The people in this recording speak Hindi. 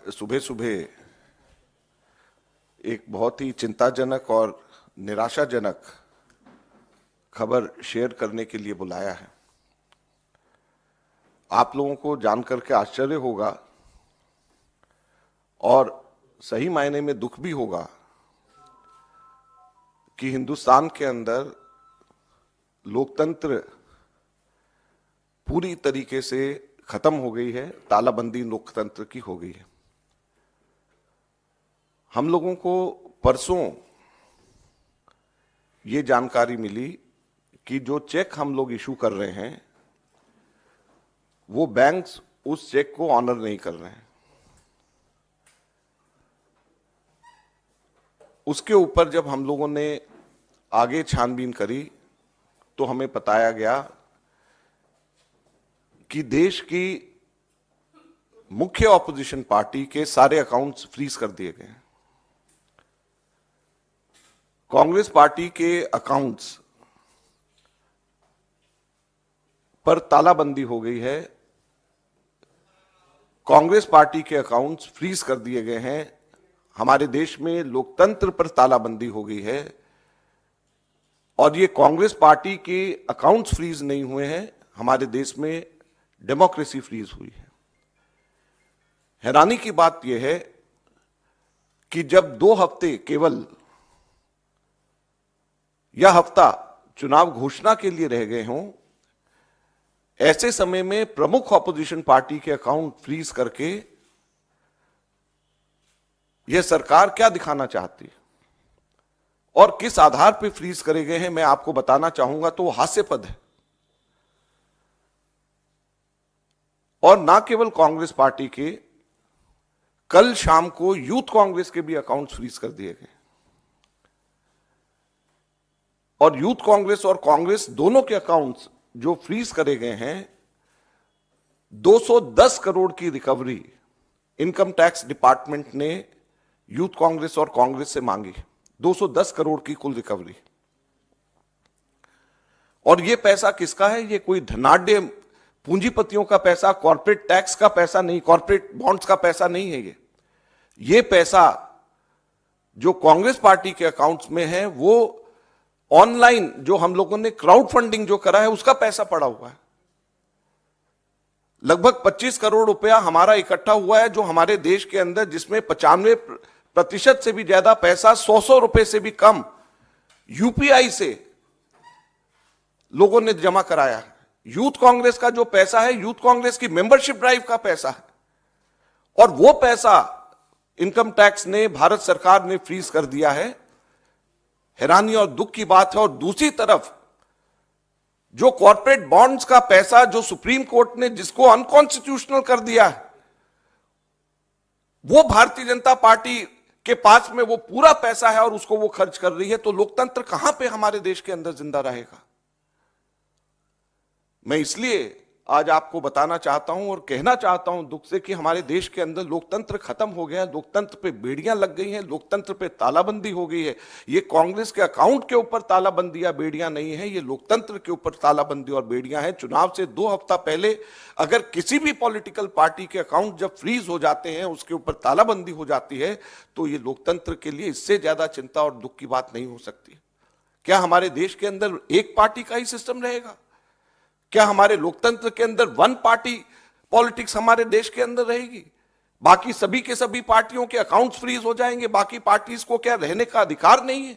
सुबह सुबह एक बहुत ही चिंताजनक और निराशाजनक खबर शेयर करने के लिए बुलाया है। आप लोगों को जानकर के आश्चर्य होगा और सही मायने में दुख भी होगा कि हिंदुस्तान के अंदर लोकतंत्र पूरी तरीके से खत्म हो गई है, तालाबंदी लोकतंत्र की हो गई है। हम लोगों को परसों ये जानकारी मिली कि जो चेक हम लोग इशू कर रहे हैं वो बैंक्स उस चेक को ऑनर नहीं कर रहे हैं। उसके ऊपर जब हम लोगों ने आगे छानबीन करी तो हमें बताया गया कि देश की मुख्य ऑपोजिशन पार्टी के सारे अकाउंट्स फ्रीज कर दिए गए हैं। कांग्रेस पार्टी के अकाउंट्स पर तालाबंदी हो गई है। कांग्रेस पार्टी के अकाउंट्स फ्रीज कर दिए गए हैं। हमारे देश में लोकतंत्र पर तालाबंदी हो गई है और ये कांग्रेस पार्टी के अकाउंट्स फ्रीज नहीं हुए हैं, हमारे देश में डेमोक्रेसी फ्रीज हुई है। हैरानी की बात यह है कि जब 2 हफ्ते केवल यह हफ्ता चुनाव घोषणा के लिए रह गए हों, ऐसे समय में प्रमुख ऑपोजिशन पार्टी के अकाउंट फ्रीज करके यह सरकार क्या दिखाना चाहती है और किस आधार पर फ्रीज करे गए हैं, मैं आपको बताना चाहूंगा तो वो हास्यास्पद है। और ना केवल कांग्रेस पार्टी के, कल शाम को यूथ कांग्रेस के भी अकाउंट्स फ्रीज कर दिए गए और यूथ कांग्रेस और कांग्रेस दोनों के अकाउंट्स जो फ्रीज करे गए हैं, 210 करोड़ की रिकवरी इनकम टैक्स डिपार्टमेंट ने यूथ कांग्रेस और कांग्रेस से मांगी। 210 करोड़ की कुल रिकवरी। और यह पैसा किसका है? यह कोई धनाढ्य पूंजीपतियों का पैसा, कॉर्पोरेट टैक्स का पैसा नहीं, कॉर्पोरेट बॉन्ड्स का पैसा नहीं है। ये पैसा जो कांग्रेस पार्टी के अकाउंट्स में है वो ऑनलाइन जो हम लोगों ने क्राउड फंडिंग जो करा है उसका पैसा पड़ा हुआ है। लगभग 25 करोड़ रुपया हमारा इकट्ठा हुआ है जो हमारे देश के अंदर, जिसमें 95% से भी ज्यादा पैसा 100 रुपए से भी कम यूपीआई से लोगों ने जमा कराया है। यूथ कांग्रेस का जो पैसा है, यूथ कांग्रेस की मेंबरशिप ड्राइव का पैसा है और वो पैसा इनकम टैक्स ने, भारत सरकार ने फ्रीज कर दिया है। हैरानी और दुख की बात है। और दूसरी तरफ जो कॉर्पोरेट बॉन्ड्स का पैसा जो सुप्रीम कोर्ट ने जिसको अनकॉन्स्टिट्यूशनल कर दिया है, वो भारतीय जनता पार्टी के पास में वो पूरा पैसा है और उसको वो खर्च कर रही है। तो लोकतंत्र कहां पे हमारे देश के अंदर जिंदा रहेगा? मैं इसलिए आज आपको बताना चाहता हूं और कहना चाहता हूं दुख से कि हमारे देश के अंदर लोकतंत्र खत्म हो गया है। लोकतंत्र पे बेड़ियां लग गई हैं, लोकतंत्र पे तालाबंदी हो गई है। ये कांग्रेस के अकाउंट के ऊपर तालाबंदी या बेड़ियां नहीं है, ये लोकतंत्र के ऊपर तालाबंदी और बेड़ियां हैं। चुनाव से 2 हफ्ता पहले अगर किसी भी पॉलिटिकल पार्टी के अकाउंट जब फ्रीज हो जाते हैं, उसके ऊपर तालाबंदी हो जाती है, तो ये लोकतंत्र के लिए इससे ज्यादा चिंता और दुख की बात नहीं हो सकती। क्या हमारे देश के अंदर एक पार्टी का ही सिस्टम रहेगा? क्या हमारे लोकतंत्र के अंदर वन पार्टी पॉलिटिक्स हमारे देश के अंदर रहेगी? बाकी सभी के सभी पार्टियों के अकाउंट्स फ्रीज हो जाएंगे? बाकी पार्टीज को क्या रहने का अधिकार नहीं है?